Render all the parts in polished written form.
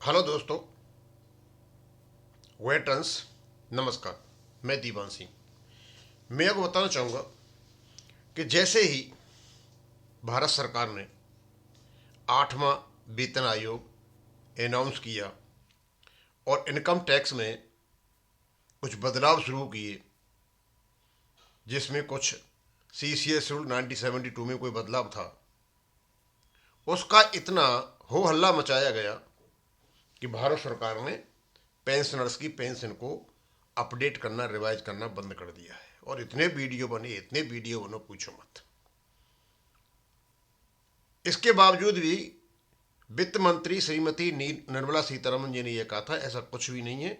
Hello दोस्तों, veterans, नमस्कार। मैं दीवान सिंह। मैं आपको बताना चाहूँगा कि जैसे ही भारत सरकार ने 8वां वेतन आयोग अनाउंस किया और इनकम टैक्स में कुछ बदलाव शुरू किए, जिसमें कुछ CCS रूल 1972 में कोई बदलाव था, उसका इतना हो हल्ला मचाया गया कि भारत सरकार ने पेंशनर्स की पेंशन को अपडेट करना, रिवाइज करना बंद कर दिया है। और इतने वीडियो बने, पूछो मत। इसके बावजूद भी वित्त मंत्री श्रीमती निर्मला सीतारमन जी ने यह कहा था ऐसा कुछ भी नहीं है।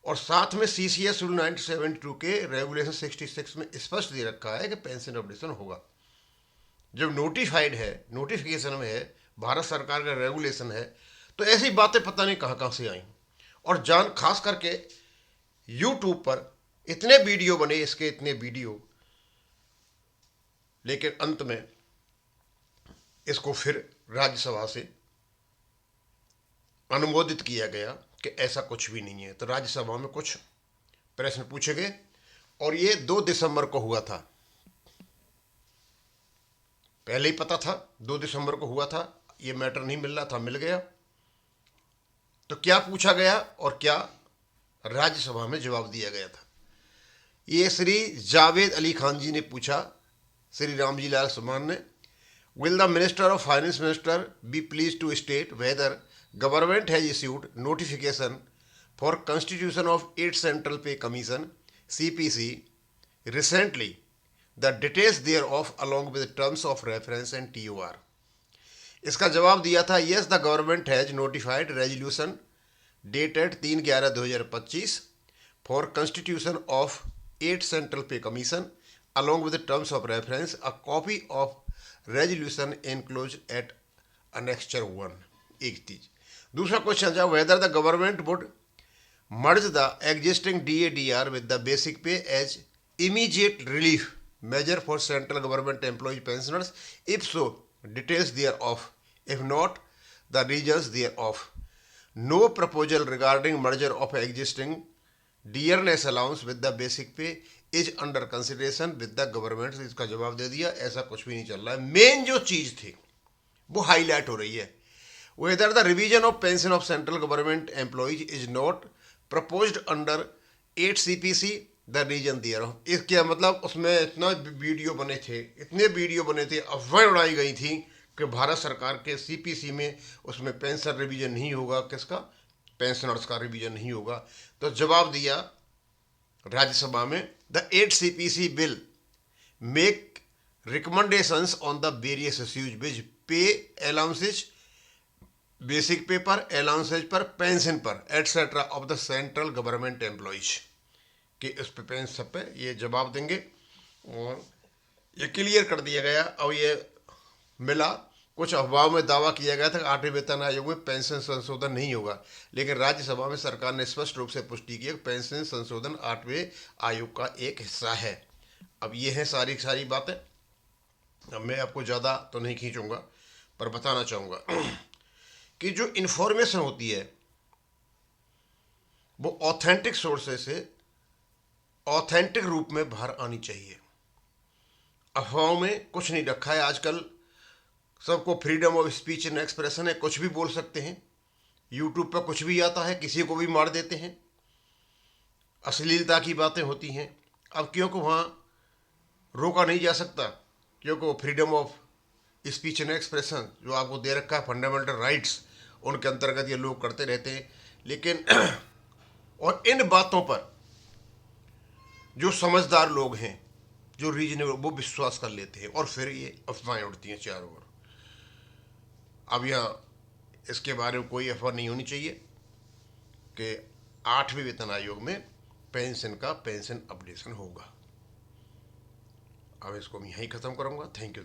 और साथ में CCS रूल 1972 के रेगुलेशन 66 में स्पष्ट दे रखा है कि पेंशन अपडेशन होगा। जब नोटिफाइड है, नोटिफिकेशन में है, भारत सरकार का रेगुलेशन है, तो ऐसी बातें पता नहीं कहाँ कहाँ से आई। और खास करके यूट्यूब पर इतने वीडियो बने, इसके इतने वीडियो, लेकिन अंत में इसको फिर राज्यसभा से अनुमोदित किया गया कि ऐसा कुछ भी नहीं है। तो राज्यसभा में कुछ प्रश्न पूछे गए और ये 2 दिसंबर को हुआ था। पहले ही पता था, 2 दिसंबर को हुआ था। ये मैटर नहीं मिल रहा था, मिल गया। तो क्या पूछा गया और क्या राज्यसभा में जवाब दिया गया था, ये श्री जावेद अली खान जी ने पूछा। श्री रामजी लाल सुमान ने, will the minister of finance minister be please to state whether government has issued notification for constitution of 8 central pay commission CPC recently, the details thereof along with terms of reference and TOR। इसका जवाब दिया था, yes the government has notified resolution dated 3/11/2025 for constitution of 8 central pay commission along with the terms of reference, a copy of resolution enclosed at annexure 1। एक चीज। दूसरा question था, whether the government would merge the existing DADR with the basic pay as immediate relief measure for central government employee pensioners, if so details thereof, if not the reasons thereof। No proposal regarding merger of existing dearness allowance with the basic pay is under consideration with the government। इसका जवाब दे दिया, ऐसा कुछ भी नहीं चल रहा है। मेन जो चीज थी वो हाईलाइट हो रही है, whether the revision of pension of central government employees is not proposed under 8 CPC, the reason thereof। इसके मतलब उसमें इतना वीडियो बने थे, इतने वीडियो बने थे, अफवाहें उड़ाई गई थी कि भारत सरकार के CPC में उसमें पेंशन रिवीजन नहीं होगा। किसका? पेंशनर्स का रिवीजन नहीं होगा। तो जवाब दिया राज्यसभा में, the 8 CPC bill make recommendations on the various issues which पे अलाउंसेज, बेसिक पे पर, अलाउंसेज पर, पेंशन पर etcetera of the central government employees कि उस पे पेंशन सब पे ये जवाब देंगे। और ये क्लियर कर दिया गया। और ये मिला, कुछ अफवाह में दावा किया गया था कि 8वें वेतन आयोग में पेंशन संशोधन नहीं होगा, लेकिन राज्यसभा में सरकार ने स्पष्ट रूप से पुष्टि की कि पेंशन संशोधन 8वें आयोग का एक हिस्सा है। अब ये है सारी सारी बातें। अब मैं आपको ज़्यादा तो नहीं खींचूंगा, पर बताना चाहूँगा कि जो इन्फॉर्मेशन होती है वो ऑथेंटिक सोर्सेस से ऑथेंटिक रूप में बाहर आनी चाहिए। अफवाहों में कुछ नहीं रखा है। आजकल सबको freedom of speech and expression है, कुछ भी बोल सकते हैं। यूट्यूब पर कुछ भी आता है, किसी को भी मार देते हैं, अश्लीलता की बातें होती हैं। अब क्योंकि वहाँ रोका नहीं जा सकता, क्योंकि वो freedom of speech and expression जो आपको दे रखा है, फंडामेंटल राइट्स, उनके अंतर्गत ये लोग करते रहते हैं। लेकिन और इन बातों पर जो समझदार लोग हैं, जो रीजनेबल, वो विश्वास कर लेते हैं और फिर ये अफवाहें उड़ती हैं चारों ओर। अब यहाँ इसके बारे में कोई अफवाह नहीं होनी चाहिए कि 8वें वेतन आयोग में पेंशन का पेंशन अपडेशन होगा। अब इसको मैं यहीं ख़त्म करूँगा। Thank you.